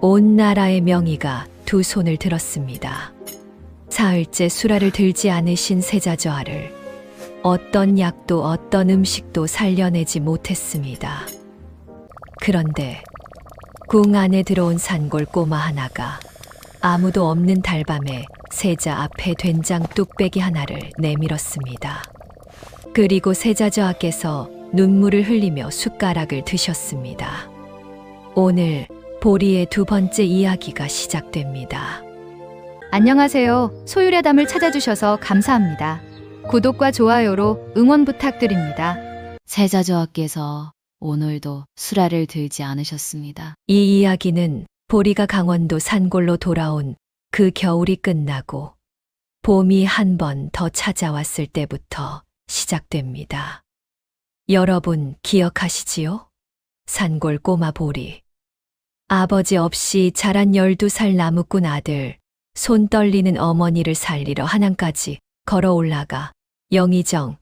온 나라의 명의가 두 손을 들었습니다. 사흘째 수라를 들지 않으신 세자저하를 어떤 약도 어떤 음식도 살려내지 못했습니다. 그런데 궁 안에 들어온 산골 꼬마 하나가 아무도 없는 달밤에 세자 앞에 된장 뚝배기 하나를 내밀었습니다. 그리고 세자저하께서 눈물을 흘리며 숟가락을 드셨습니다. 오늘 보리의 두 번째 이야기가 시작됩니다. 안녕하세요. 소율의 담을 찾아주셔서 감사합니다. 구독과 좋아요로 응원 부탁드립니다. 세자저하께서 오늘도 수라를 들지 않으셨습니다. 이 이야기는 보리가 강원도 산골로 돌아온 그 겨울이 끝나고 봄이 한 번 더 찾아왔을 때부터 시작됩니다. 여러분 기억하시지요? 산골 꼬마 보리. 아버지 없이 자란 12살 나무꾼 아들, 손 떨리는 어머니를 살리러 한양까지 걸어 올라가 영의정,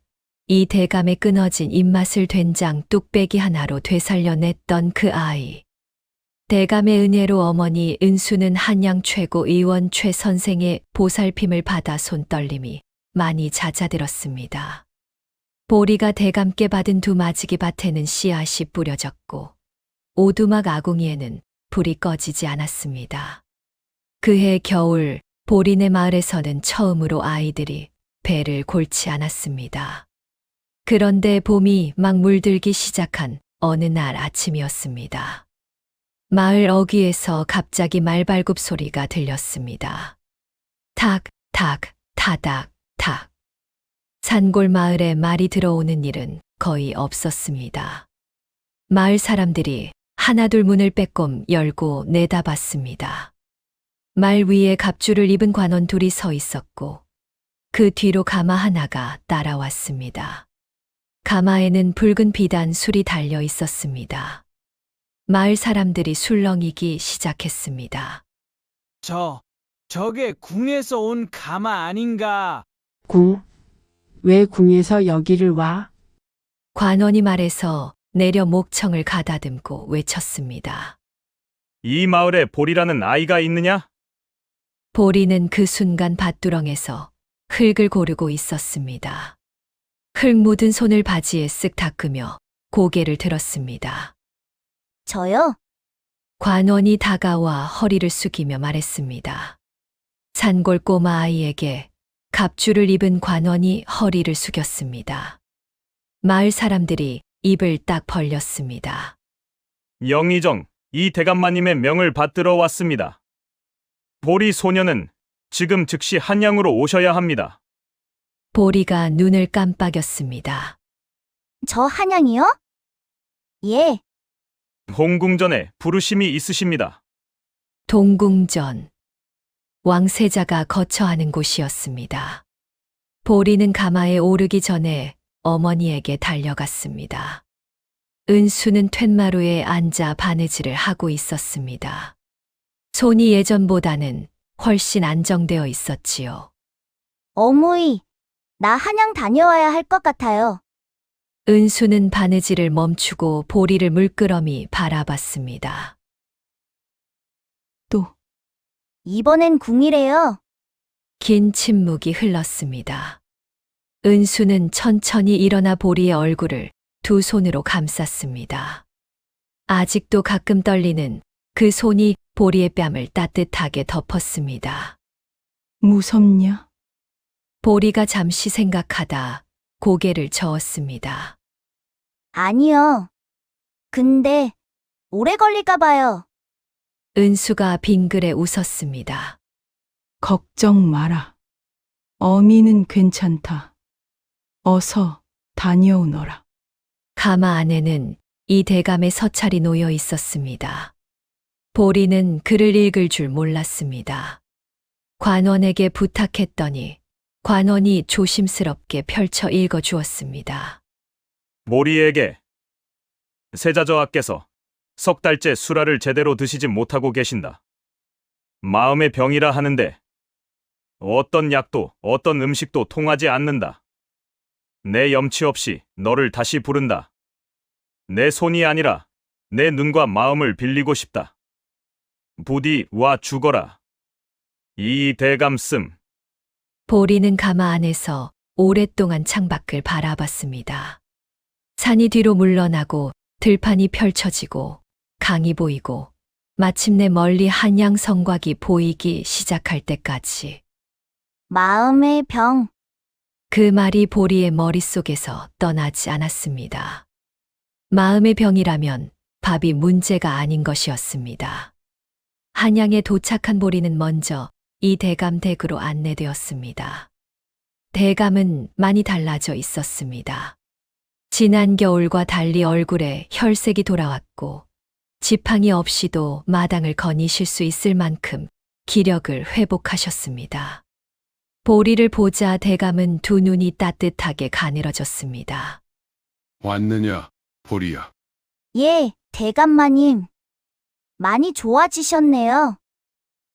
이 대감의 끊어진 입맛을 된장 뚝배기 하나로 되살려냈던 그 아이. 대감의 은혜로 어머니 은수는 한양 최고 의원 최 선생의 보살핌을 받아 손떨림이 많이 잦아들었습니다. 보리가 대감께 받은 두마지기 밭에는 씨앗이 뿌려졌고 오두막 아궁이에는 불이 꺼지지 않았습니다. 그해 겨울 보리네 마을에서는 처음으로 아이들이 배를 골치 않았습니다. 그런데 봄이 막 물들기 시작한 어느 날 아침이었습니다. 마을 어귀에서 갑자기 말발굽 소리가 들렸습니다. 탁, 탁, 타닥, 탁. 산골 마을에 말이 들어오는 일은 거의 없었습니다. 마을 사람들이 하나둘 문을 빼꼼 열고 내다봤습니다. 말 위에 갑주를 입은 관원 둘이 서 있었고 그 뒤로 가마 하나가 따라왔습니다. 가마에는 붉은 비단 술이 달려 있었습니다. 마을 사람들이 술렁이기 시작했습니다. 저게 궁에서 온 가마 아닌가? 궁? 왜 궁에서 여기를 와? 관원이 말해서 내려 목청을 가다듬고 외쳤습니다. 이 마을에 보리라는 아이가 있느냐? 보리는 그 순간 밭두렁에서 흙을 고르고 있었습니다. 흙 묻은 손을 바지에 쓱 닦으며 고개를 들었습니다. 저요? 관원이 다가와 허리를 숙이며 말했습니다. 산골 꼬마 아이에게 갑주를 입은 관원이 허리를 숙였습니다. 마을 사람들이 입을 딱 벌렸습니다. 영의정, 이 대감마님의 명을 받들어 왔습니다. 보리 소녀는 지금 즉시 한양으로 오셔야 합니다. 보리가 눈을 깜빡였습니다. 저 한양이요? 예, 홍궁전에 부르심이 있으십니다. 동궁전. 왕세자가 거처하는 곳이었습니다. 보리는 가마에 오르기 전에 어머니에게 달려갔습니다. 은수는 툇마루에 앉아 바느질을 하고 있었습니다. 손이 예전보다는 훨씬 안정되어 있었지요. 어머니, 나 한양 다녀와야 할 것 같아요. 은수는 바느질을 멈추고 보리를 물끄러미 바라봤습니다. 또 이번엔 궁이래요. 긴 침묵이 흘렀습니다. 은수는 천천히 일어나 보리의 얼굴을 두 손으로 감쌌습니다. 아직도 가끔 떨리는 그 손이 보리의 뺨을 따뜻하게 덮었습니다. 무섭냐? 보리가 잠시 생각하다 고개를 저었습니다. 아니요. 근데 오래 걸릴까 봐요. 은수가 빙그레 웃었습니다. 걱정 마라. 어미는 괜찮다. 어서 다녀오너라. 가마 안에는 이 대감의 서찰이 놓여 있었습니다. 보리는 글을 읽을 줄 몰랐습니다. 관원에게 부탁했더니 관원이 조심스럽게 펼쳐 읽어 주었습니다. 보리에게 세자저하께서 석 달째 수라를 제대로 드시지 못하고 계신다. 마음의 병이라 하는데 어떤 약도 어떤 음식도 통하지 않는다. 내 염치 없이 너를 다시 부른다. 내 손이 아니라 내 눈과 마음을 빌리고 싶다. 부디 와 죽어라. 이 대감 씀. 보리는 가마 안에서 오랫동안 창밖을 바라봤습니다. 산이 뒤로 물러나고 들판이 펼쳐지고 강이 보이고 마침내 멀리 한양 성곽이 보이기 시작할 때까지 마음의 병. 그 말이 보리의 머릿속에서 떠나지 않았습니다. 마음의 병이라면 밥이 문제가 아닌 것이었습니다. 한양에 도착한 보리는 먼저 이 대감 댁으로 안내되었습니다. 대감은 많이 달라져 있었습니다. 지난 겨울과 달리 얼굴에 혈색이 돌아왔고 지팡이 없이도 마당을 거니실 수 있을 만큼 기력을 회복하셨습니다. 보리를 보자 대감은 두 눈이 따뜻하게 가늘어졌습니다. 왔느냐, 보리야. 예, 대감마님. 많이 좋아지셨네요.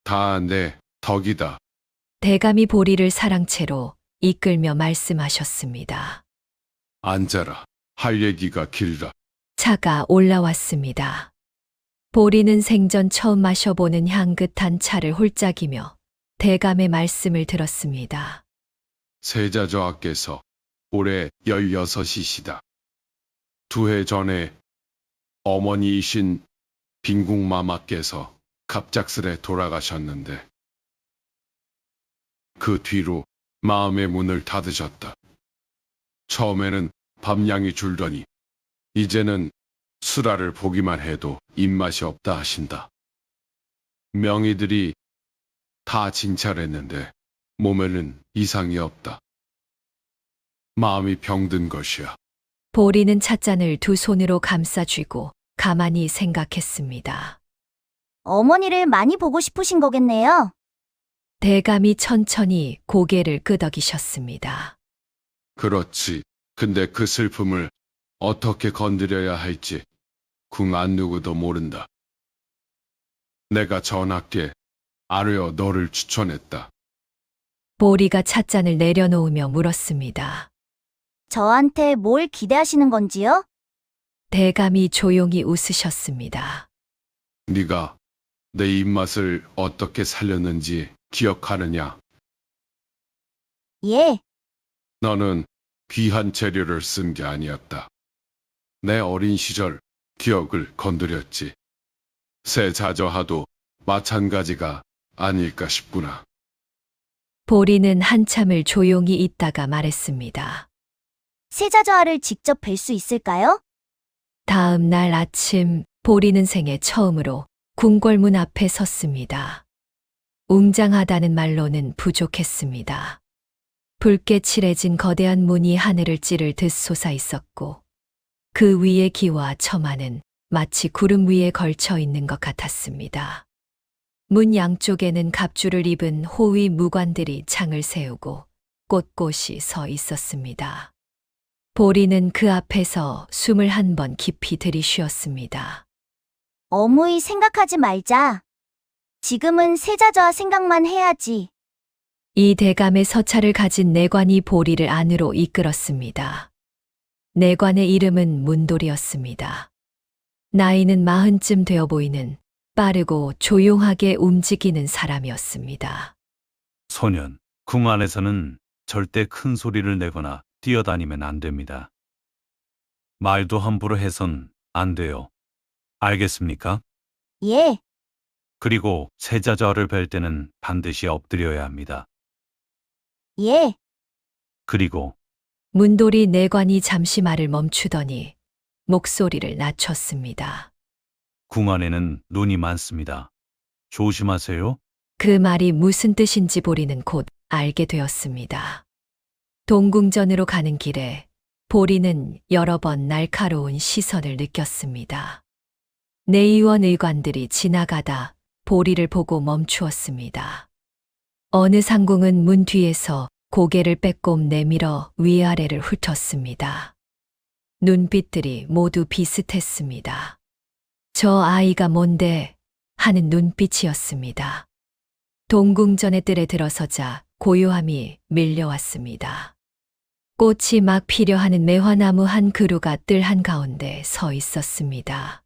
다 내 덕이다. 대감이 보리를 사랑채로 이끌며 말씀하셨습니다. 앉아라. 할 얘기가 길다. 차가 올라왔습니다. 보리는 생전 처음 마셔보는 향긋한 차를 홀짝이며 대감의 말씀을 들었습니다. 세자저하께서 올해 16이시다. 2해 전에 어머니이신 빈궁마마께서 갑작스레 돌아가셨는데 그 뒤로 마음의 문을 닫으셨다. 처음에는 밥량이 줄더니 이제는 수라를 보기만 해도 입맛이 없다 하신다. 명의들이 다 진찰했는데 몸에는 이상이 없다. 마음이 병든 것이야. 보리는 찻잔을 두 손으로 감싸 쥐고 가만히 생각했습니다. 어머니를 많이 보고 싶으신 거겠네요. 대감이 천천히 고개를 끄덕이셨습니다. 그렇지. 근데 그 슬픔을 어떻게 건드려야 할지 궁 안 누구도 모른다. 내가 전하께 아뢰어 너를 추천했다. 보리가 찻잔을 내려놓으며 물었습니다. 저한테 뭘 기대하시는 건지요? 대감이 조용히 웃으셨습니다. 네가 내 입맛을 어떻게 살렸는지 기억하느냐? 예, 너는 귀한 재료를 쓴 게 아니었다. 내 어린 시절 기억을 건드렸지. 세자저하도 마찬가지가 아닐까 싶구나. 보리는 한참을 조용히 있다가 말했습니다. 세자저하를 직접 뵐 수 있을까요? 다음 날 아침 보리는 생애 처음으로 궁궐문 앞에 섰습니다. 웅장하다는 말로는 부족했습니다. 붉게 칠해진 거대한 문이 하늘을 찌를 듯 솟아 있었고 그 위의 기와 처마는 마치 구름 위에 걸쳐 있는 것 같았습니다. 문 양쪽에는 갑주를 입은 호위 무관들이 창을 세우고 꼿꼿이 서 있었습니다. 보리는 그 앞에서 숨을 한 번 깊이 들이쉬었습니다. 어무이 생각하지 말자. 지금은 세자저하 생각만 해야지. 이 대감의 서찰을 가진 내관이 보리를 안으로 이끌었습니다. 내관의 이름은 문돌이었습니다. 나이는 40쯤 되어 보이는 빠르고 조용하게 움직이는 사람이었습니다. 소년, 궁 안에서는 절대 큰 소리를 내거나 뛰어다니면 안 됩니다. 말도 함부로 해선 안 돼요. 알겠습니까? 예, 그리고 세자저하를 뵐 때는 반드시 엎드려야 합니다. 예. 그리고 문돌이 내관이 잠시 말을 멈추더니 목소리를 낮췄습니다. 궁 안에는 눈이 많습니다. 조심하세요. 그 말이 무슨 뜻인지 보리는 곧 알게 되었습니다. 동궁전으로 가는 길에 보리는 여러 번 날카로운 시선을 느꼈습니다. 내의원 의관들이 지나가다 보리를 보고 멈추었습니다. 어느 상궁은 문 뒤에서 고개를 빼꼼 내밀어 위아래를 훑었습니다. 눈빛들이 모두 비슷했습니다. 저 아이가 뭔데 하는 눈빛이었습니다. 동궁전의 뜰에 들어서자 고요함이 밀려왔습니다. 꽃이 막 피려하는 매화나무 한 그루가 뜰 한가운데 서 있었습니다.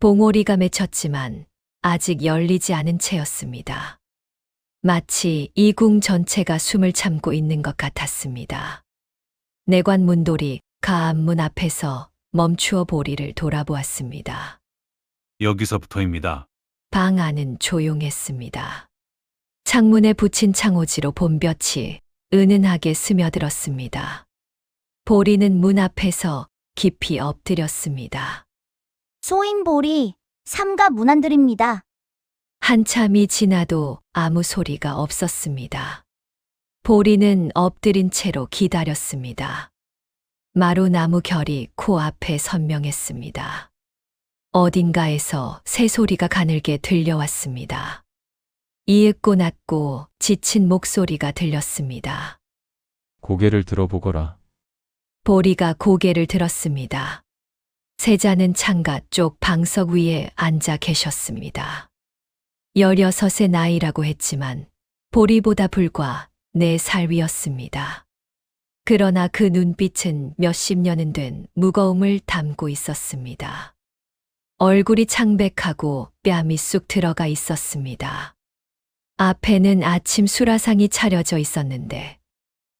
봉오리가 맺혔지만 아직 열리지 않은 채였습니다. 마치 이 궁 전체가 숨을 참고 있는 것 같았습니다. 내관 문돌이 가암문 앞에서 멈추어 보리를 돌아보았습니다. 여기서부터입니다. 방 안은 조용했습니다. 창문에 붙인 창호지로 봄볕이 은은하게 스며들었습니다. 보리는 문 앞에서 깊이 엎드렸습니다. 소인보리, 삼가 문안드립니다. 한참이 지나도 아무 소리가 없었습니다. 보리는 엎드린 채로 기다렸습니다. 마루나무 결이 코앞에 선명했습니다. 어딘가에서 새소리가 가늘게 들려왔습니다. 이윽고 낮고 지친 목소리가 들렸습니다. 고개를 들어보거라. 보리가 고개를 들었습니다. 세자는 창가 쪽 방석 위에 앉아 계셨습니다. 16의 나이라고 했지만 보리보다 불과 4살 위였습니다. 그러나 그 눈빛은 몇십 년은 된 무거움을 담고 있었습니다. 얼굴이 창백하고 뺨이 쑥 들어가 있었습니다. 앞에는 아침 수라상이 차려져 있었는데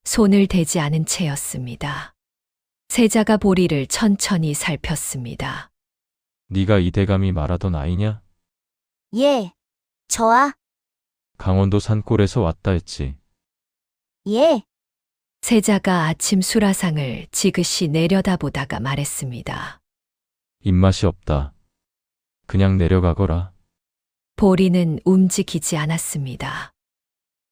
손을 대지 않은 채였습니다. 세자가 보리를 천천히 살폈습니다. 네가 이 대감이 말하던 아이냐? 예, 저아, 강원도 산골에서 왔다 했지. 예, 세자가 아침 수라상을 지그시 내려다보다가 말했습니다. 입맛이 없다. 그냥 내려가거라. 보리는 움직이지 않았습니다.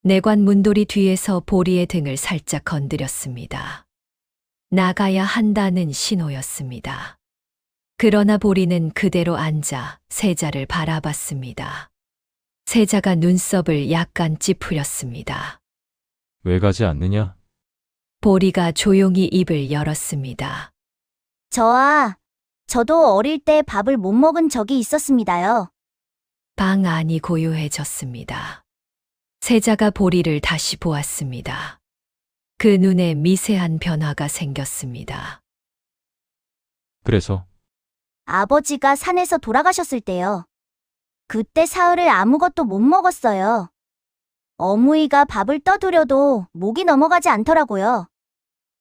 내관 문돌이 뒤에서 보리의 등을 살짝 건드렸습니다. 나가야 한다는 신호였습니다. 그러나 보리는 그대로 앉아 세자를 바라봤습니다. 세자가 눈썹을 약간 찌푸렸습니다. 왜 가지 않느냐? 보리가 조용히 입을 열었습니다. 저아, 저도 어릴 때 밥을 못 먹은 적이 있었습니다요. 방 안이 고요해졌습니다. 세자가 보리를 다시 보았습니다. 그 눈에 미세한 변화가 생겼습니다. 그래서 아버지가 산에서 돌아가셨을 때요. 그때 사흘을 아무것도 못 먹었어요. 어무이가 밥을 떠두려도 목이 넘어가지 않더라고요.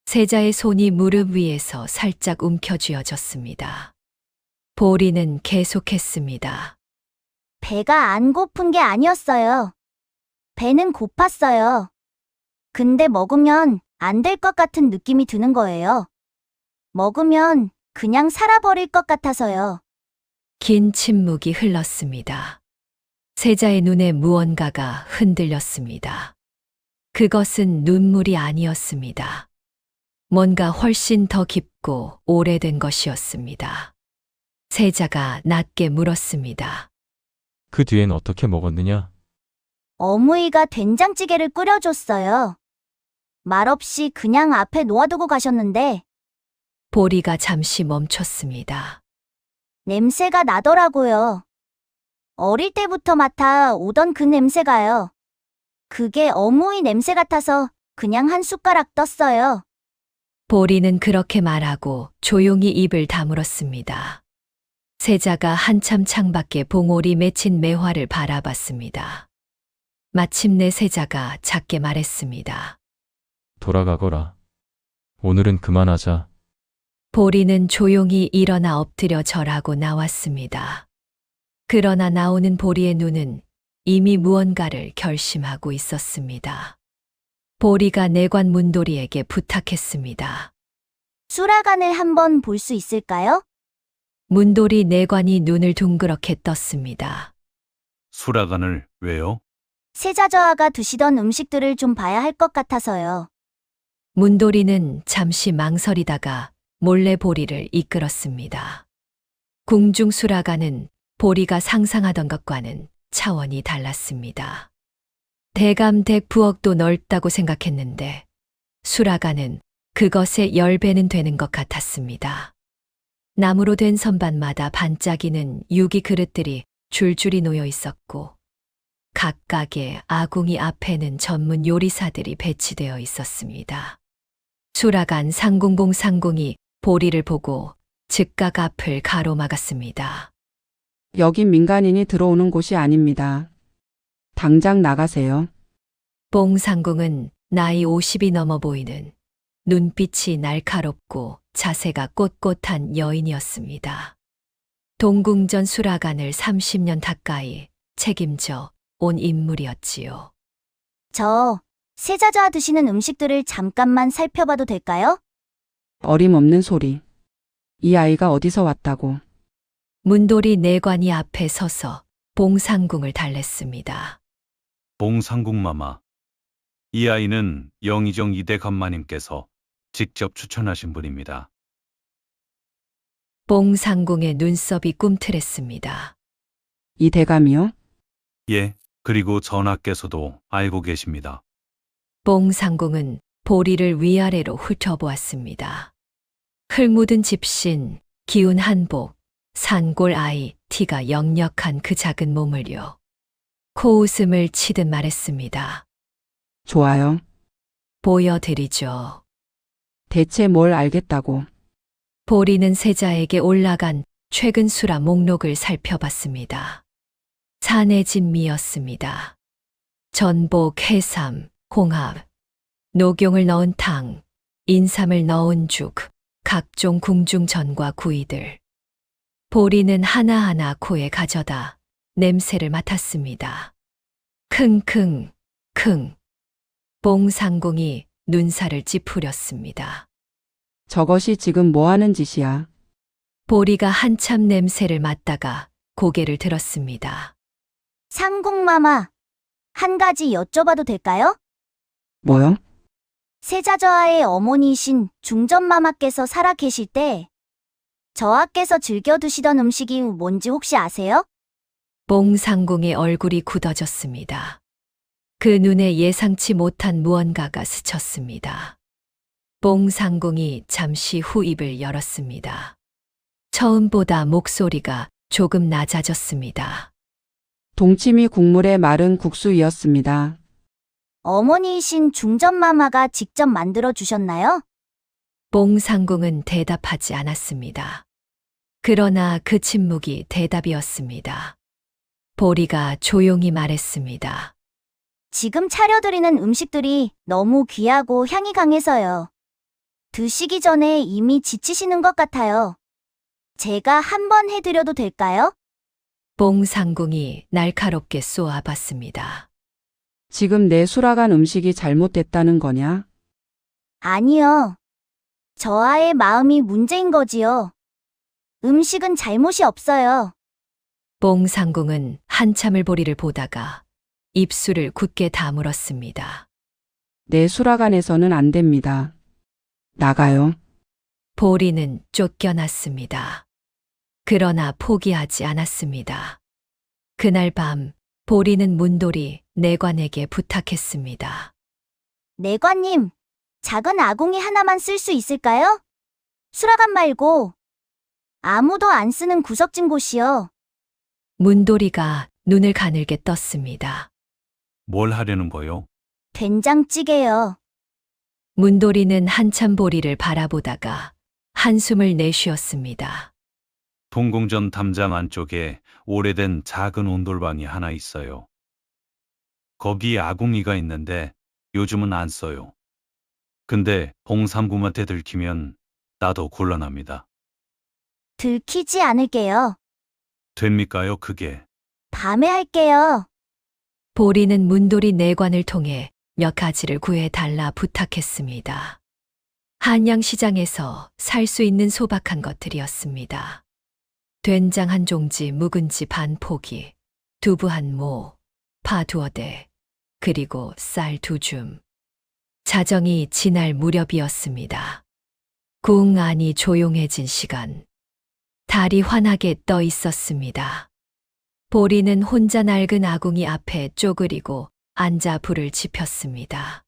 세자의 손이 무릎 위에서 살짝 움켜쥐어졌습니다. 보리는 계속했습니다. 배가 안 고픈 게 아니었어요. 배는 고팠어요. 근데 먹으면 안 될 것 같은 느낌이 드는 거예요. 먹으면 그냥 살아버릴 것 같아서요. 긴 침묵이 흘렀습니다. 세자의 눈에 무언가가 흔들렸습니다. 그것은 눈물이 아니었습니다. 뭔가 훨씬 더 깊고 오래된 것이었습니다. 세자가 낮게 물었습니다. 그 뒤엔 어떻게 먹었느냐? 어무이가 된장찌개를 끓여줬어요. 말없이 그냥 앞에 놓아두고 가셨는데 보리가 잠시 멈췄습니다. 냄새가 나더라고요. 어릴 때부터 맡아 오던 그 냄새가요. 그게 어무이 냄새 같아서 그냥 한 숟가락 떴어요. 보리는 그렇게 말하고 조용히 입을 다물었습니다. 세자가 한참 창밖에 봉오리 맺힌 매화를 바라봤습니다. 마침내 세자가 작게 말했습니다. 돌아가거라. 오늘은 그만하자. 보리는 조용히 일어나 엎드려 절하고 나왔습니다. 그러나 나오는 보리의 눈은 이미 무언가를 결심하고 있었습니다. 보리가 내관 문돌이에게 부탁했습니다. 수라간을 한번 볼 수 있을까요? 문돌이 내관이 눈을 둥그렇게 떴습니다. 수라간을 왜요? 세자저하가 두시던 음식들을 좀 봐야 할 것 같아서요. 문돌이는 잠시 망설이다가 몰래 보리를 이끌었습니다. 궁중 수라간은 보리가 상상하던 것과는 차원이 달랐습니다. 대감댁 부엌도 넓다고 생각했는데 수라간은 그것의 10배는 되는 것 같았습니다. 나무로 된 선반마다 반짝이는 유기 그릇들이 줄줄이 놓여 있었고 각각의 아궁이 앞에는 전문 요리사들이 배치되어 있었습니다. 수라간 상공봉 상공이 보리를 보고 즉각 앞을 가로막았습니다. 여긴 민간인이 들어오는 곳이 아닙니다. 당장 나가세요. 봉상궁은 나이 50이 넘어 보이는 눈빛이 날카롭고 자세가 꼿꼿한 여인이었습니다. 동궁전 수라관을 30년 가까이 책임져 온 인물이었지요. 저 세자저하 드시는 음식들을 잠깐만 살펴봐도 될까요? 어림없는 소리. 이 아이가 어디서 왔다고. 문돌이 내관이 앞에 서서 봉상궁을 달랬습니다. 봉상궁마마. 이 아이는 영의정 이대 간마님께서 직접 추천하신 분입니다. 봉상궁의 눈썹이 꿈틀했습니다. 이 대감이요? 예, 그리고 전하께서도 알고 계십니다. 봉상궁은 보리를 위아래로 훑어보았습니다. 흙 묻은 집신, 기운 한복, 산골 아이, 티가 역력한 그 작은 몸을요. 코웃음을 치듯 말했습니다. 좋아요. 보여드리죠. 대체 뭘 알겠다고. 보리는 세자에게 올라간 최근 수라 목록을 살펴봤습니다. 산의 진미였습니다. 전복, 해삼, 홍합, 녹용을 넣은 탕, 인삼을 넣은 죽, 각종 궁중전과 구이들. 보리는 하나하나 코에 가져다 냄새를 맡았습니다. 킁킁, 킁. 봉상궁이 눈살을 찌푸렸습니다. 저것이 지금 뭐 하는 짓이야? 보리가 한참 냄새를 맡다가 고개를 들었습니다. 상궁마마, 한 가지 여쭤봐도 될까요? 뭐요? 세자저하의 어머니이신 중전마마께서 살아 계실 때 저하께서 즐겨 드시던 음식이 뭔지 혹시 아세요? 봉상궁의 얼굴이 굳어졌습니다. 그 눈에 예상치 못한 무언가가 스쳤습니다. 봉상궁이 잠시 후 입을 열었습니다. 처음보다 목소리가 조금 낮아졌습니다. 동치미 국물에 마른 국수이었습니다. 어머니이신 중전마마가 직접 만들어 주셨나요? 봉상궁은 대답하지 않았습니다. 그러나 그 침묵이 대답이었습니다. 보리가 조용히 말했습니다. 지금 차려드리는 음식들이 너무 귀하고 향이 강해서요. 드시기 전에 이미 지치시는 것 같아요. 제가 한번 해드려도 될까요? 봉상궁이 날카롭게 쏘아봤습니다. 지금 내 수라간 음식이 잘못됐다는 거냐? 아니요. 저하의 마음이 문제인 거지요. 음식은 잘못이 없어요. 봉상궁은 한참을 보리를 보다가 입술을 굳게 다물었습니다. 내 수라간에서는 안 됩니다. 나가요. 보리는 쫓겨났습니다. 그러나 포기하지 않았습니다. 그날 밤 보리는 문돌이 내관에게 부탁했습니다. 내관님, 작은 아궁이 하나만 쓸 수 있을까요? 수라간 말고 아무도 안 쓰는 구석진 곳이요. 문돌이가 눈을 가늘게 떴습니다. 뭘 하려는 거요? 된장찌개요. 문돌이는 한참 보리를 바라보다가 한숨을 내쉬었습니다. 동궁전 담장 안쪽에 오래된 작은 온돌방이 하나 있어요. 거기 아궁이가 있는데 요즘은 안 써요. 근데 봉삼궁한테 들키면 나도 곤란합니다. 들키지 않을게요. 됩니까요, 그게? 밤에 할게요. 보리는 문돌이 내관을 통해 몇 가지를 구해달라 부탁했습니다. 한양시장에서 살 수 있는 소박한 것들이었습니다. 된장 한 종지, 묵은지 반 포기, 두부 한 모, 파 두어 대, 그리고 쌀 2줌. 자정이 지날 무렵이었습니다. 궁 안이 조용해진 시간. 달이 환하게 떠 있었습니다. 보리는 혼자 낡은 아궁이 앞에 쪼그리고 앉아 불을 지폈습니다.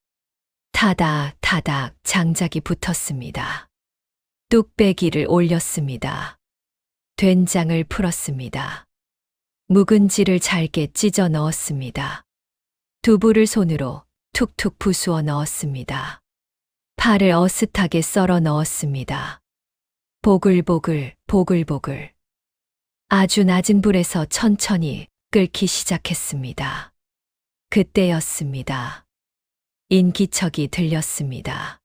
타닥 타닥 장작이 붙었습니다. 뚝배기를 올렸습니다. 된장을 풀었습니다. 묵은지를 잘게 찢어 넣었습니다. 두부를 손으로 툭툭 부수어 넣었습니다. 파를 어슷하게 썰어 넣었습니다. 보글보글 보글보글. 아주 낮은 불에서 천천히 끓기 시작했습니다. 그때였습니다. 인기척이 들렸습니다.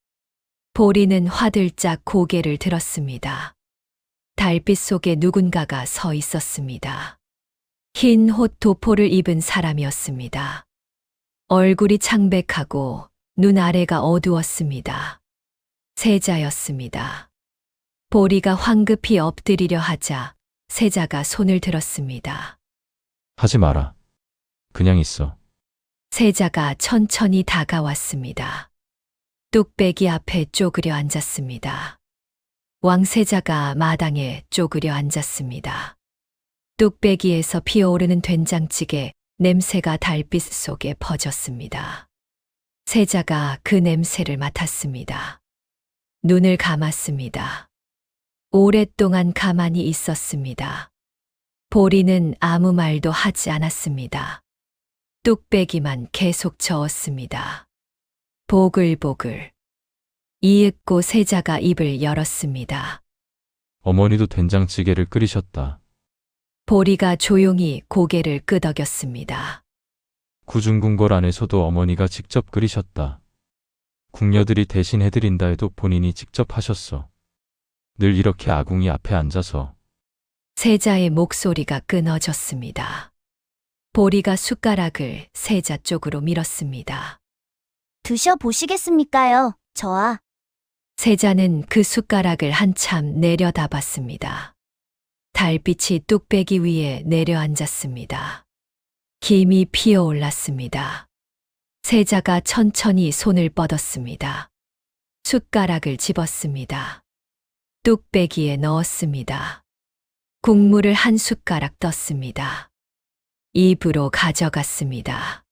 보리는 화들짝 고개를 들었습니다. 달빛 속에 누군가가 서 있었습니다. 흰 옷 도포를 입은 사람이었습니다. 얼굴이 창백하고 눈 아래가 어두웠습니다. 세자였습니다. 보리가 황급히 엎드리려 하자 세자가 손을 들었습니다. 하지 마라. 그냥 있어. 세자가 천천히 다가왔습니다. 뚝배기 앞에 쪼그려 앉았습니다. 왕세자가 마당에 쪼그려 앉았습니다. 뚝배기에서 피어오르는 된장찌개 냄새가 달빛 속에 퍼졌습니다. 세자가 그 냄새를 맡았습니다. 눈을 감았습니다. 오랫동안 가만히 있었습니다. 보리는 아무 말도 하지 않았습니다. 뚝배기만 계속 저었습니다. 보글보글. 이윽고 세자가 입을 열었습니다. 어머니도 된장찌개를 끓이셨다. 보리가 조용히 고개를 끄덕였습니다. 구중궁궐 안에서도 어머니가 직접 끓이셨다. 궁녀들이 대신 해드린다 해도 본인이 직접 하셨어. 늘 이렇게 아궁이 앞에 앉아서. 세자의 목소리가 끊어졌습니다. 보리가 숟가락을 세자 쪽으로 밀었습니다. 드셔보시겠습니까요, 저아? 세자는 그 숟가락을 한참 내려다봤습니다. 달빛이 뚝배기 위에 내려앉았습니다. 김이 피어올랐습니다. 세자가 천천히 손을 뻗었습니다. 숟가락을 집었습니다. 뚝배기에 넣었습니다. 국물을 한 숟가락 떴습니다. 입으로 가져갔습니다.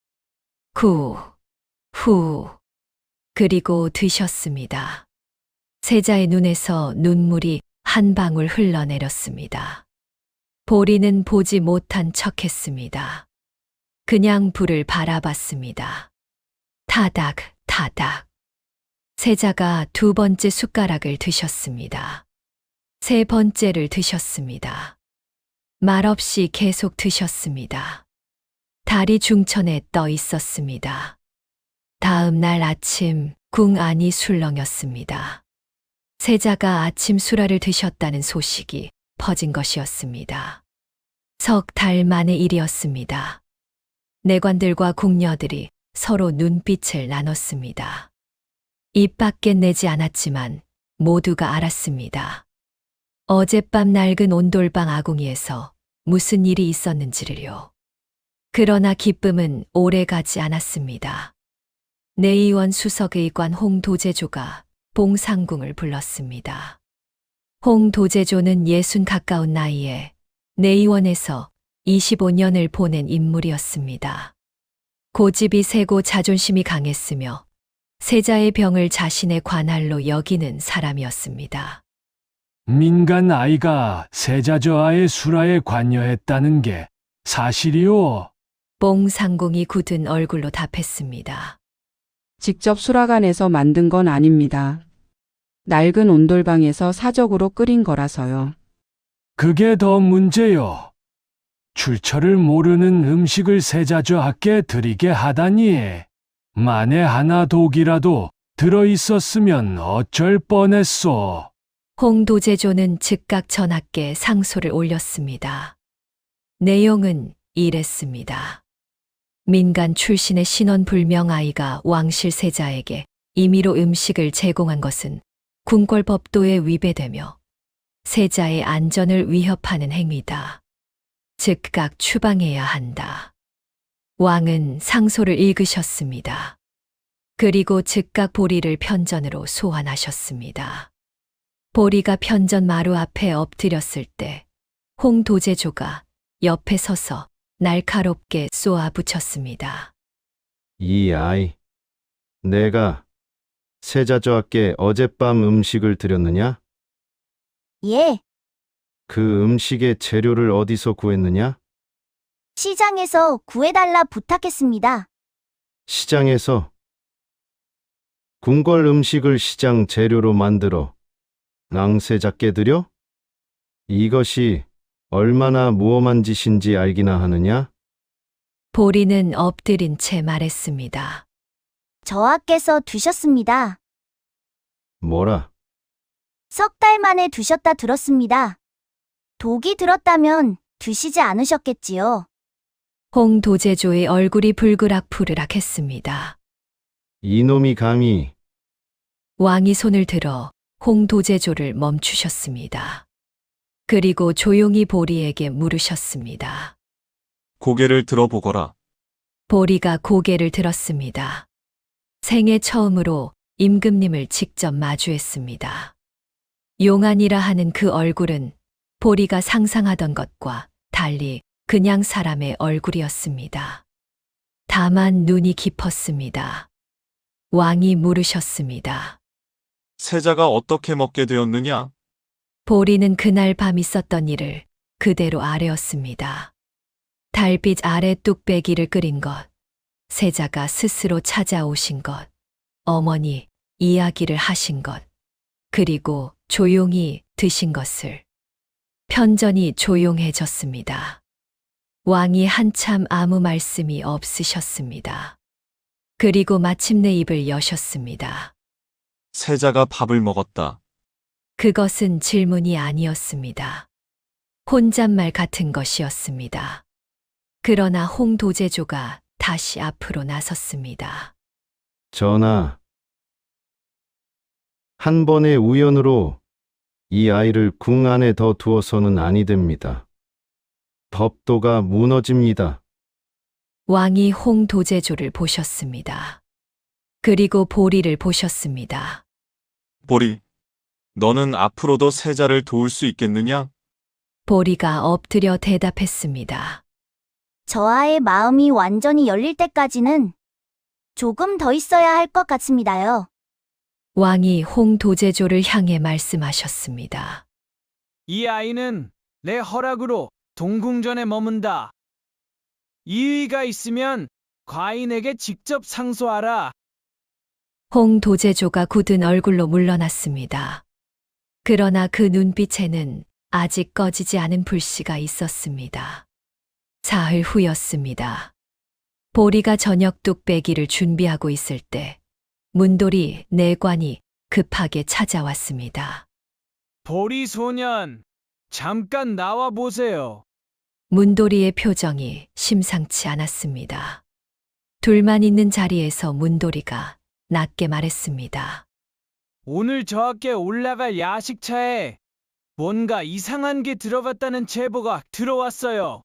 후. 그리고 드셨습니다. 세자의 눈에서 눈물이 한 방울 흘러내렸습니다. 보리는 보지 못한 척했습니다. 그냥 불을 바라봤습니다. 타닥, 타닥. 세자가 두 번째 숟가락을 드셨습니다. 세 번째를 드셨습니다. 말없이 계속 드셨습니다. 달이 중천에 떠 있었습니다. 다음 날 아침 궁 안이 술렁였습니다. 세자가 아침 수라를 드셨다는 소식이 퍼진 것이었습니다. 석 달 만의 일이었습니다. 내관들과 궁녀들이 서로 눈빛을 나눴습니다. 입 밖에 내지 않았지만 모두가 알았습니다. 어젯밤 낡은 온돌방 아궁이에서 무슨 일이 있었는지를요. 그러나 기쁨은 오래가지 않았습니다. 내의원 수석의관 홍도제조가 봉상궁을 불렀습니다. 홍도제조는 60 가까운 나이에 내의원에서 25년을 보낸 인물이었습니다. 고집이 세고 자존심이 강했으며 세자의 병을 자신의 관할로 여기는 사람이었습니다. 민간 아이가 세자저하의 수라에 관여했다는 게 사실이오? 봉상궁이 굳은 얼굴로 답했습니다. 직접 수라관에서 만든 건 아닙니다. 낡은 온돌방에서 사적으로 끓인 거라서요. 그게 더 문제요. 출처를 모르는 음식을 세자저하께 드리게 하다니. 만에 하나 독이라도 들어있었으면 어쩔 뻔했소. 홍도제조는 즉각 전하께 상소를 올렸습니다. 내용은 이랬습니다. 민간 출신의 신원불명 아이가 왕실 세자에게 임의로 음식을 제공한 것은 궁궐법도에 위배되며 세자의 안전을 위협하는 행위다. 즉각 추방해야 한다. 왕은 상소를 읽으셨습니다. 그리고 즉각 보리를 편전으로 소환하셨습니다. 보리가 편전 마루 앞에 엎드렸을 때 홍도제조가 옆에 서서 날카롭게 쏘아붙였습니다. 이 아이, 내가 세자저하께 어젯밤 음식을 드렸느냐? 예, 그 음식의 재료를 어디서 구했느냐? 시장에서 구해달라 부탁했습니다. 시장에서. 궁궐 음식을 시장 재료로 만들어 낭세자께 드려? 이것이 얼마나 무엄한 짓인지 알기나 하느냐? 보리는 엎드린 채 말했습니다. 저하께서 두셨습니다. 뭐라? 석 달 만에 두셨다 들었습니다. 독이 들었다면 드시지 않으셨겠지요. 홍 도제조의 얼굴이 불그락푸르락 했습니다. 이놈이 감히 왕이 손을 들어 홍 도제조를 멈추셨습니다. 그리고 조용히 보리에게 물으셨습니다. 고개를 들어보거라. 보리가 고개를 들었습니다. 생애 처음으로 임금님을 직접 마주했습니다. 용안이라 하는 그 얼굴은 보리가 상상하던 것과 달리 그냥 사람의 얼굴이었습니다. 다만 눈이 깊었습니다. 왕이 물으셨습니다. 세자가 어떻게 먹게 되었느냐? 보리는 그날 밤 있었던 일을 그대로 아뢰었습니다. 달빛 아래 뚝배기를 끓인 것, 세자가 스스로 찾아오신 것, 어머니 이야기를 하신 것, 그리고 조용히 드신 것을. 편전이 조용해졌습니다. 왕이 한참 아무 말씀이 없으셨습니다. 그리고 마침내 입을 여셨습니다. 세자가 밥을 먹었다. 그것은 질문이 아니었습니다. 혼잣말 같은 것이었습니다. 그러나 홍 도제조가 다시 앞으로 나섰습니다. 전하, 한 번의 우연으로 이 아이를 궁 안에 더 두어서는 아니 됩니다. 법도가 무너집니다. 왕이 홍 도제조를 보셨습니다. 그리고 보리를 보셨습니다. 보리, 너는 앞으로도 세자를 도울 수 있겠느냐? 보리가 엎드려 대답했습니다. 저하의 마음이 완전히 열릴 때까지는 조금 더 있어야 할 것 같습니다요. 왕이 홍 도제조를 향해 말씀하셨습니다. 이 아이는 내 허락으로 동궁전에 머문다. 이의가 있으면 과인에게 직접 상소하라. 홍 도제조가 굳은 얼굴로 물러났습니다. 그러나 그 눈빛에는 아직 꺼지지 않은 불씨가 있었습니다. 사흘 후였습니다. 보리가 저녁 뚝배기를 준비하고 있을 때 문돌이 내관이 급하게 찾아왔습니다. 보리 소년, 잠깐 나와 보세요. 문돌이의 표정이 심상치 않았습니다. 둘만 있는 자리에서 문돌이가 낮게 말했습니다. 오늘 저하께 올라갈 야식차에 뭔가 이상한 게 들어갔다는 제보가 들어왔어요.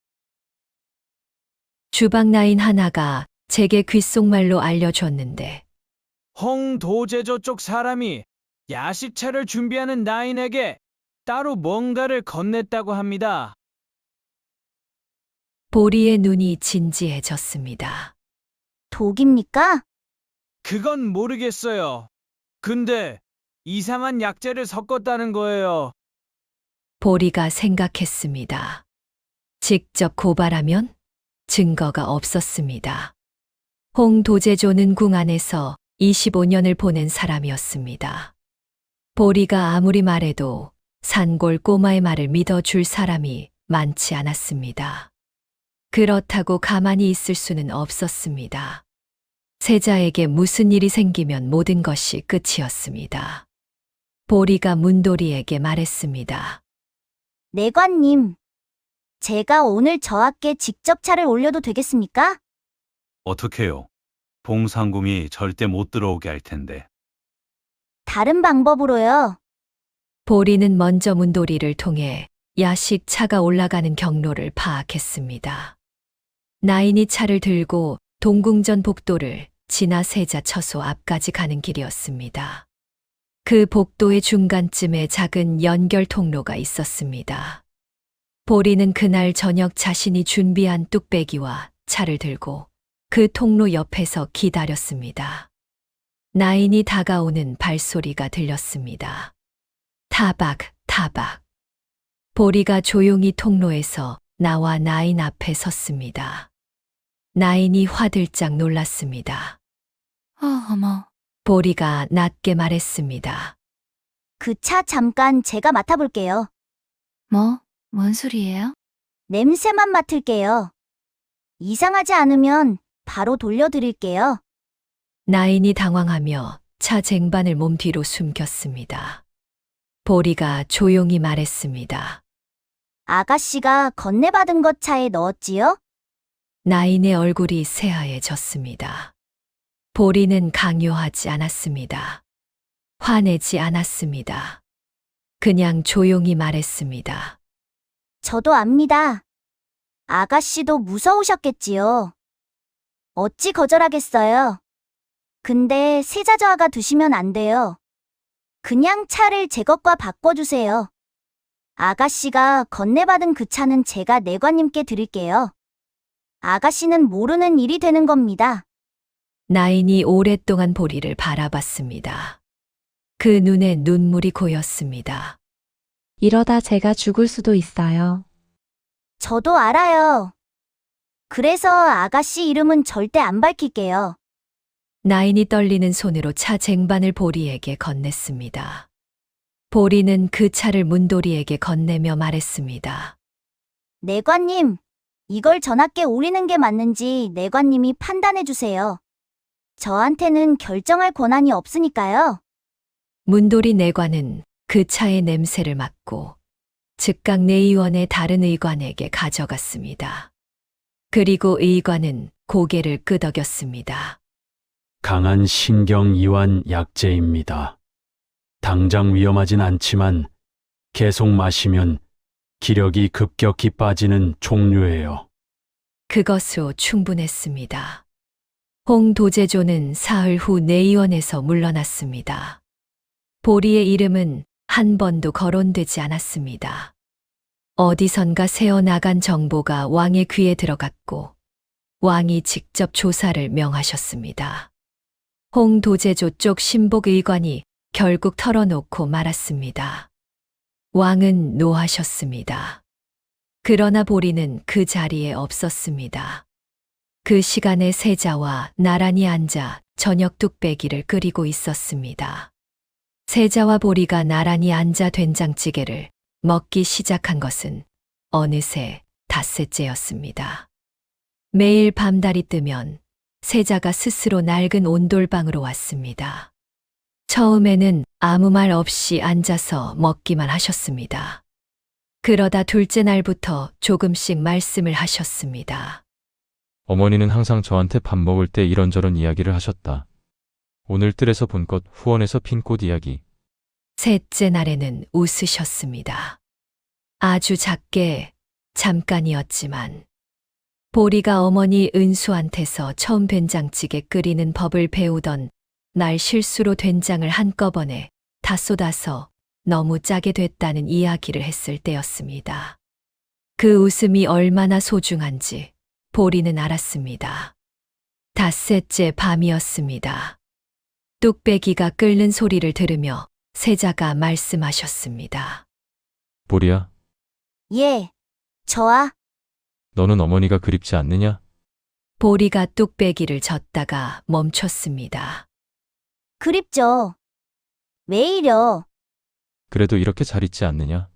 주방나인 하나가 제게 귓속말로 알려줬는데 홍 도제조 쪽 사람이 야식차를 준비하는 나인에게 따로 뭔가를 건넸다고 합니다. 보리의 눈이 진지해졌습니다. 독입니까? 그건 모르겠어요. 근데 이상한 약재를 섞었다는 거예요. 보리가 생각했습니다. 직접 고발하면 증거가 없었습니다. 홍 도제조는 궁 안에서 25년을 보낸 사람이었습니다. 보리가 아무리 말해도 산골 꼬마의 말을 믿어줄 사람이 많지 않았습니다. 그렇다고 가만히 있을 수는 없었습니다. 세자에게 무슨 일이 생기면 모든 것이 끝이었습니다. 보리가 문돌이에게 말했습니다. 내관님, 제가 오늘 저하께 직접 차를 올려도 되겠습니까? 어떡해요? 봉상궁이 절대 못 들어오게 할 텐데. 다른 방법으로요. 보리는 먼저 문돌이를 통해 야식 차가 올라가는 경로를 파악했습니다. 나인이 차를 들고 동궁전 복도를 지나 세자 처소 앞까지 가는 길이었습니다. 그 복도의 중간쯤에 작은 연결 통로가 있었습니다. 보리는 그날 저녁 자신이 준비한 뚝배기와 차를 들고 그 통로 옆에서 기다렸습니다. 나인이 다가오는 발소리가 들렸습니다. 타박, 타박. 보리가 조용히 통로에서 나와 나인 앞에 섰습니다. 나인이 화들짝 놀랐습니다. 어머. 보리가 낮게 말했습니다. 그 차 잠깐 제가 맡아볼게요. 뭐? 뭔 소리예요? 냄새만 맡을게요. 이상하지 않으면 바로 돌려드릴게요. 나인이 당황하며 차 쟁반을 몸 뒤로 숨겼습니다. 보리가 조용히 말했습니다. 아가씨가 건네받은 것 차에 넣었지요? 나인의 얼굴이 새하얘졌습니다. 보리는 강요하지 않았습니다. 화내지 않았습니다. 그냥 조용히 말했습니다. 저도 압니다. 아가씨도 무서우셨겠지요. 어찌 거절하겠어요. 근데 세자저하가 두시면 안 돼요. 그냥 차를 제 것과 바꿔주세요. 아가씨가 건네받은 그 차는 제가 내관님께 드릴게요. 아가씨는 모르는 일이 되는 겁니다. 나인이 오랫동안 보리를 바라봤습니다. 그 눈에 눈물이 고였습니다. 이러다 제가 죽을 수도 있어요. 저도 알아요. 그래서 아가씨 이름은 절대 안 밝힐게요. 나인이 떨리는 손으로 차 쟁반을 보리에게 건넸습니다. 보리는 그 차를 문도리에게 건네며 말했습니다. 내관님, 이걸 전하께 올리는 게 맞는지 내관님이 판단해 주세요. 저한테는 결정할 권한이 없으니까요. 문도리 내관은 그 차의 냄새를 맡고 즉각 내의원의 다른 의관에게 가져갔습니다. 그리고 의관은 고개를 끄덕였습니다. 강한 신경이완 약재입니다. 당장 위험하진 않지만 계속 마시면 기력이 급격히 빠지는 종류예요. 그것으로 충분했습니다. 홍 도제조는 사흘 후 내의원에서 물러났습니다. 보리의 이름은 한 번도 거론되지 않았습니다. 어디선가 새어나간 정보가 왕의 귀에 들어갔고 왕이 직접 조사를 명하셨습니다. 홍 도제조 쪽 신복의관이 결국 털어놓고 말았습니다. 왕은 노하셨습니다. 그러나 보리는 그 자리에 없었습니다. 그 시간에 세자와 나란히 앉아 저녁 뚝배기를 끓이고 있었습니다. 세자와 보리가 나란히 앉아 된장찌개를 먹기 시작한 것은 어느새 닷새째였습니다. 매일 밤달이 뜨면 세자가 스스로 낡은 온돌방으로 왔습니다. 처음에는 아무 말 없이 앉아서 먹기만 하셨습니다. 그러다 둘째 날부터 조금씩 말씀을 하셨습니다. 어머니는 항상 저한테 밥 먹을 때 이런저런 이야기를 하셨다. 오늘 뜰에서 본 꽃, 후원에서 핀 꽃 이야기. 셋째 날에는 웃으셨습니다. 아주 작게, 잠깐이었지만 보리가 어머니 은수한테서 처음 된장찌개 끓이는 법을 배우던 날 실수로 된장을 한꺼번에 다 쏟아서 너무 짜게 됐다는 이야기를 했을 때였습니다. 그 웃음이 얼마나 소중한지 보리는 알았습니다. 닷새째 밤이었습니다. 뚝배기가 끓는 소리를 들으며 세자가 말씀하셨습니다. 보리야, 예, 저아. 너는 어머니가 그립지 않느냐? 보리가 뚝배기를 젓다가 멈췄습니다. 그립죠. 왜이려? 그래도 이렇게 잘 있지 않느냐?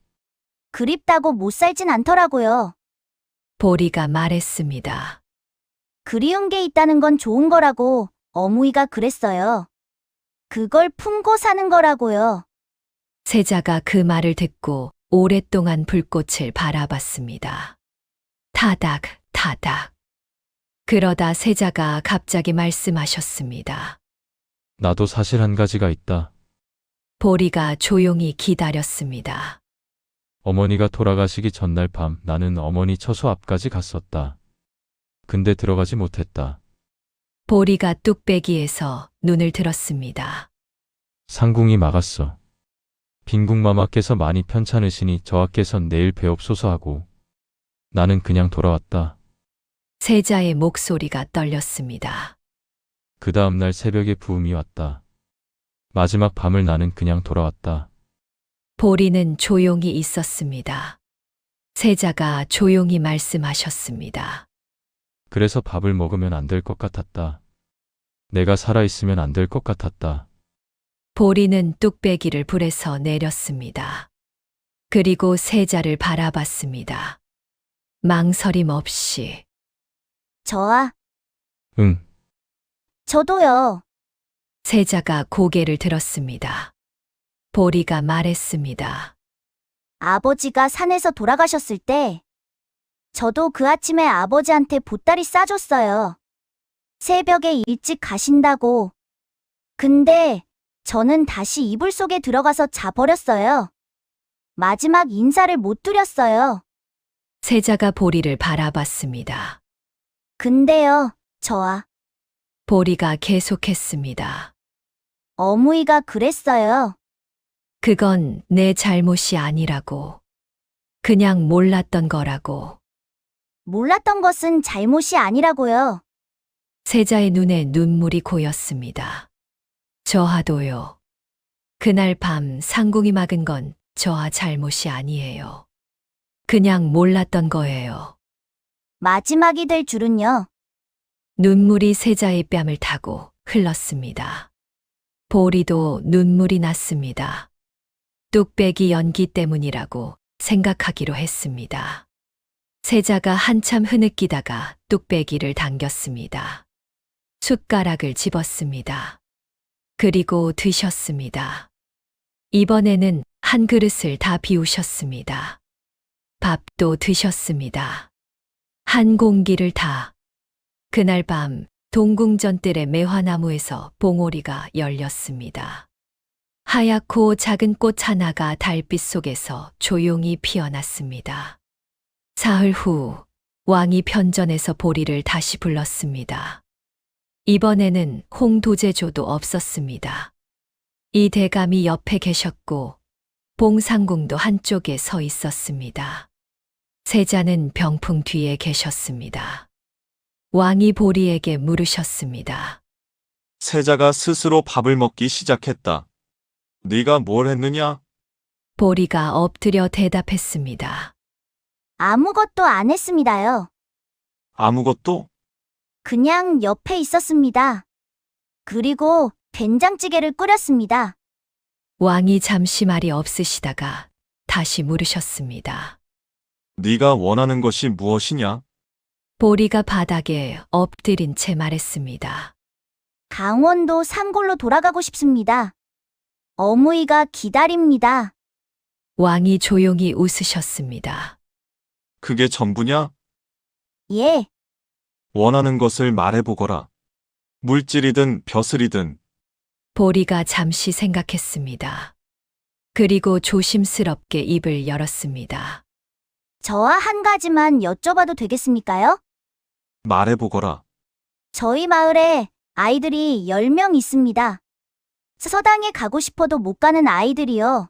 그립다고 못 살진 않더라고요. 보리가 말했습니다. 그리운 게 있다는 건 좋은 거라고 어무이가 그랬어요. 그걸 품고 사는 거라고요. 세자가 그 말을 듣고 오랫동안 불꽃을 바라봤습니다. 타닥, 타닥. 그러다 세자가 갑자기 말씀하셨습니다. 나도 사실 한 가지가 있다. 보리가 조용히 기다렸습니다. 어머니가 돌아가시기 전날 밤 나는 어머니 처소 앞까지 갔었다. 근데 들어가지 못했다. 보리가 뚝배기에서 눈을 들었습니다. 상궁이 막았어. 빈궁마마께서 많이 편찮으시니 저하께선 내일 배옵소서 하고 나는 그냥 돌아왔다. 세자의 목소리가 떨렸습니다. 그 다음 날 새벽에 부음이 왔다. 마지막 밤을 나는 그냥 돌아왔다. 보리는 조용히 있었습니다. 세자가 조용히 말씀하셨습니다. 그래서 밥을 먹으면 안 될 것 같았다. 내가 살아있으면 안 될 것 같았다. 보리는 뚝배기를 불에서 내렸습니다. 그리고 세자를 바라봤습니다. 망설임 없이. 저아, 응, 저도요. 세자가 고개를 들었습니다. 보리가 말했습니다. 아버지가 산에서 돌아가셨을 때, 저도 그 아침에 아버지한테 보따리 싸줬어요. 새벽에 일찍 가신다고. 근데 저는 다시 이불 속에 들어가서 자버렸어요. 마지막 인사를 못 드렸어요. 세자가 보리를 바라봤습니다. 근데요, 저아, 보리가 계속했습니다. 어무이가 그랬어요. 그건 내 잘못이 아니라고. 그냥 몰랐던 거라고. 몰랐던 것은 잘못이 아니라고요. 세자의 눈에 눈물이 고였습니다. 저하도요. 그날 밤 상궁이 막은 건 저하 잘못이 아니에요. 그냥 몰랐던 거예요. 마지막이 될 줄은요. 눈물이 세자의 뺨을 타고 흘렀습니다. 보리도 눈물이 났습니다. 뚝배기 연기 때문이라고 생각하기로 했습니다. 세자가 한참 흐느끼다가 뚝배기를 당겼습니다. 숟가락을 집었습니다. 그리고 드셨습니다. 이번에는 한 그릇을 다 비우셨습니다. 밥도 드셨습니다. 한 공기를 다. 그날 밤 동궁전뜰의 매화나무에서 봉오리가 열렸습니다. 하얗고 작은 꽃 하나가 달빛 속에서 조용히 피어났습니다. 사흘 후 왕이 편전에서 보리를 다시 불렀습니다. 이번에는 홍도제조도 없었습니다. 이 대감이 옆에 계셨고 봉상궁도 한쪽에 서 있었습니다. 세자는 병풍 뒤에 계셨습니다. 왕이 보리에게 물으셨습니다. 세자가 스스로 밥을 먹기 시작했다. 네가 뭘 했느냐? 보리가 엎드려 대답했습니다. 아무것도 안 했습니다요. 아무것도? 그냥 옆에 있었습니다. 그리고 된장찌개를 끓였습니다. 왕이 잠시 말이 없으시다가 다시 물으셨습니다. 네가 원하는 것이 무엇이냐? 보리가 바닥에 엎드린 채 말했습니다. 강원도 산골로 돌아가고 싶습니다. 어무이가 기다립니다. 왕이 조용히 웃으셨습니다. 그게 전부냐? 예, 원하는 것을 말해보거라. 물질이든 벼슬이든. 보리가 잠시 생각했습니다. 그리고 조심스럽게 입을 열었습니다. 저와 한 가지만 여쭤봐도 되겠습니까요? 말해보거라. 저희 마을에 아이들이 10명 있습니다. 서당에 가고 싶어도 못 가는 아이들이요.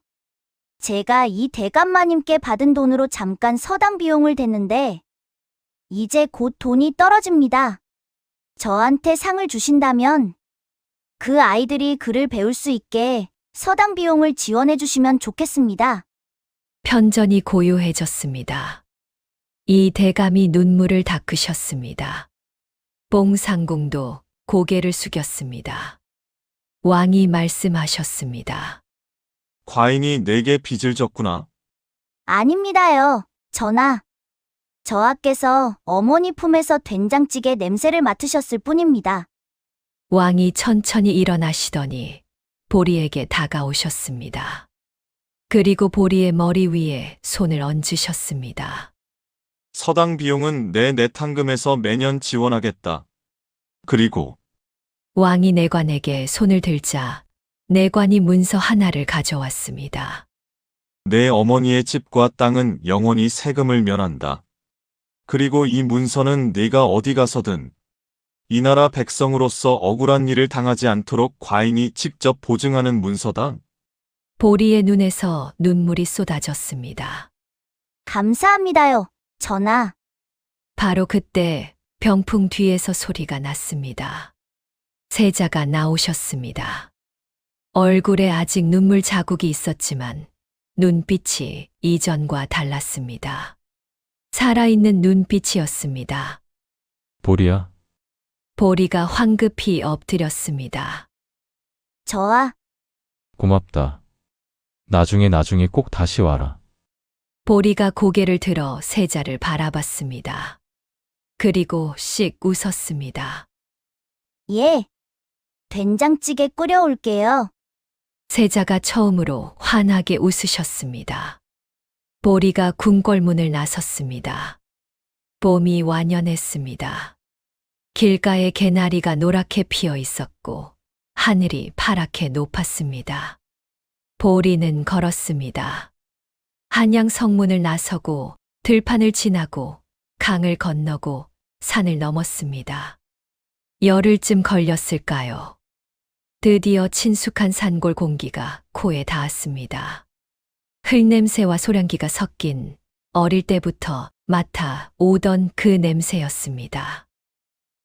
제가 이 대감마님께 받은 돈으로 잠깐 서당 비용을 댔는데 이제 곧 돈이 떨어집니다. 저한테 상을 주신다면 그 아이들이 글을 배울 수 있게 서당 비용을 지원해 주시면 좋겠습니다. 편전이 고요해졌습니다. 이 대감이 눈물을 닦으셨습니다. 봉상궁도 고개를 숙였습니다. 왕이 말씀하셨습니다. 과인이 내게 빚을 졌구나. 아닙니다요, 전하. 저하께서 어머니 품에서 된장찌개 냄새를 맡으셨을 뿐입니다. 왕이 천천히 일어나시더니 보리에게 다가오셨습니다. 그리고 보리의 머리 위에 손을 얹으셨습니다. 서당 비용은 내 내탕금에서 매년 지원하겠다. 그리고 왕이 내관에게 손을 들자 내관이 문서 하나를 가져왔습니다. 내 어머니의 집과 땅은 영원히 세금을 면한다. 그리고 이 문서는 네가 어디 가서든 이 나라 백성으로서 억울한 일을 당하지 않도록 과인이 직접 보증하는 문서다. 보리의 눈에서 눈물이 쏟아졌습니다. 감사합니다요, 전하. 바로 그때 병풍 뒤에서 소리가 났습니다. 세자가 나오셨습니다. 얼굴에 아직 눈물 자국이 있었지만 눈빛이 이전과 달랐습니다. 살아있는 눈빛이었습니다. 보리야, 보리가 황급히 엎드렸습니다. 저하, 고맙다. 나중에 꼭 다시 와라. 보리가 고개를 들어 세자를 바라봤습니다. 그리고 씩 웃었습니다. 예. 된장찌개 끓여올게요. 세자가 처음으로 환하게 웃으셨습니다. 보리가 궁궐문을 나섰습니다. 봄이 완연했습니다. 길가에 개나리가 노랗게 피어 있었고 하늘이 파랗게 높았습니다. 보리는 걸었습니다. 한양 성문을 나서고 들판을 지나고 강을 건너고 산을 넘었습니다. 열흘쯤 걸렸을까요? 드디어 친숙한 산골 공기가 코에 닿았습니다. 흙냄새와 소량기가 섞인 어릴 때부터 맡아 오던 그 냄새였습니다.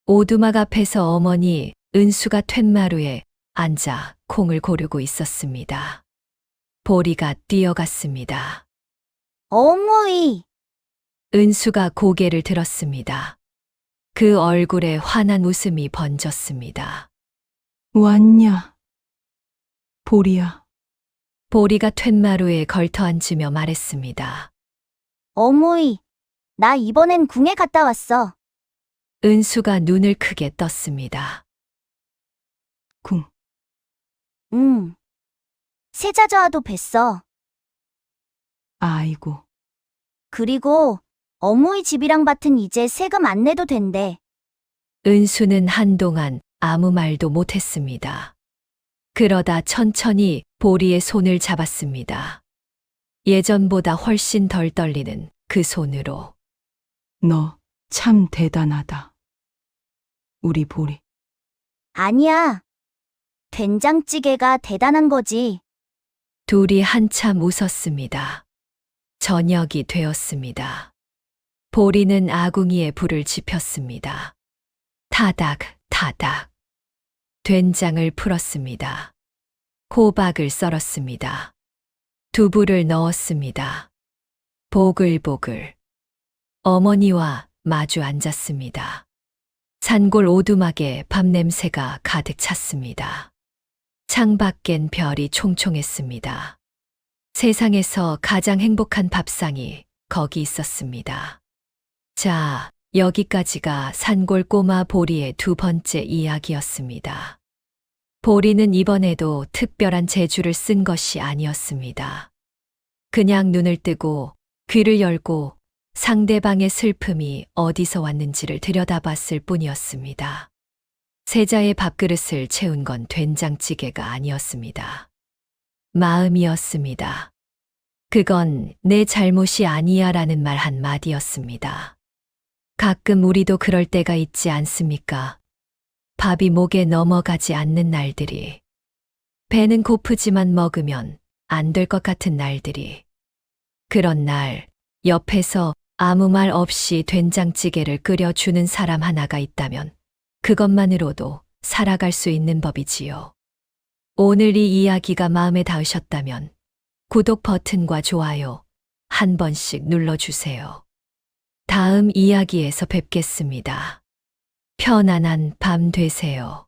오두막 앞에서 어머니 은수가 툇마루에 앉아 콩을 고르고 있었습니다. 보리가 뛰어갔습니다. 어머니! 은수가 고개를 들었습니다. 그 얼굴에 환한 웃음이 번졌습니다. 왔냐? 보리야. 보리가 툇마루에 걸터앉으며 말했습니다. 어머니, 나 이번엔 궁에 갔다 왔어. 은수가 눈을 크게 떴습니다. 궁. 응. 세자저하도 뵀어. 아이고. 그리고 어머니 집이랑 밭은 이제 세금 안 내도 된대. 은수는 한동안 아무 말도 못했습니다. 그러다 천천히 보리의 손을 잡았습니다. 예전보다 훨씬 덜 떨리는 그 손으로. 너 참 대단하다. 우리 보리. 아니야. 된장찌개가 대단한 거지. 둘이 한참 웃었습니다. 저녁이 되었습니다. 보리는 아궁이에 불을 지폈습니다. 타닥, 타닥. 된장을 풀었습니다. 호박을 썰었습니다. 두부를 넣었습니다. 보글보글. 어머니와 마주 앉았습니다. 산골 오두막에 밤 냄새가 가득 찼습니다. 창밖엔 별이 총총했습니다. 세상에서 가장 행복한 밥상이 거기 있었습니다. 자, 여기까지가 산골 꼬마 보리의 두 번째 이야기였습니다. 보리는 이번에도 특별한 재주를 쓴 것이 아니었습니다. 그냥 눈을 뜨고 귀를 열고 상대방의 슬픔이 어디서 왔는지를 들여다봤을 뿐이었습니다. 세자의 밥그릇을 채운 건 된장찌개가 아니었습니다. 마음이었습니다. 그건 내 잘못이 아니야 라는 말 한마디였습니다. 가끔 우리도 그럴 때가 있지 않습니까? 밥이 목에 넘어가지 않는 날들이. 배는 고프지만 먹으면 안 될 것 같은 날들이. 그런 날, 옆에서 아무 말 없이 된장찌개를 끓여주는 사람 하나가 있다면 그것만으로도 살아갈 수 있는 법이지요. 오늘 이 이야기가 마음에 닿으셨다면 구독 버튼과 좋아요 한 번씩 눌러주세요. 다음 이야기에서 뵙겠습니다. 편안한 밤 되세요.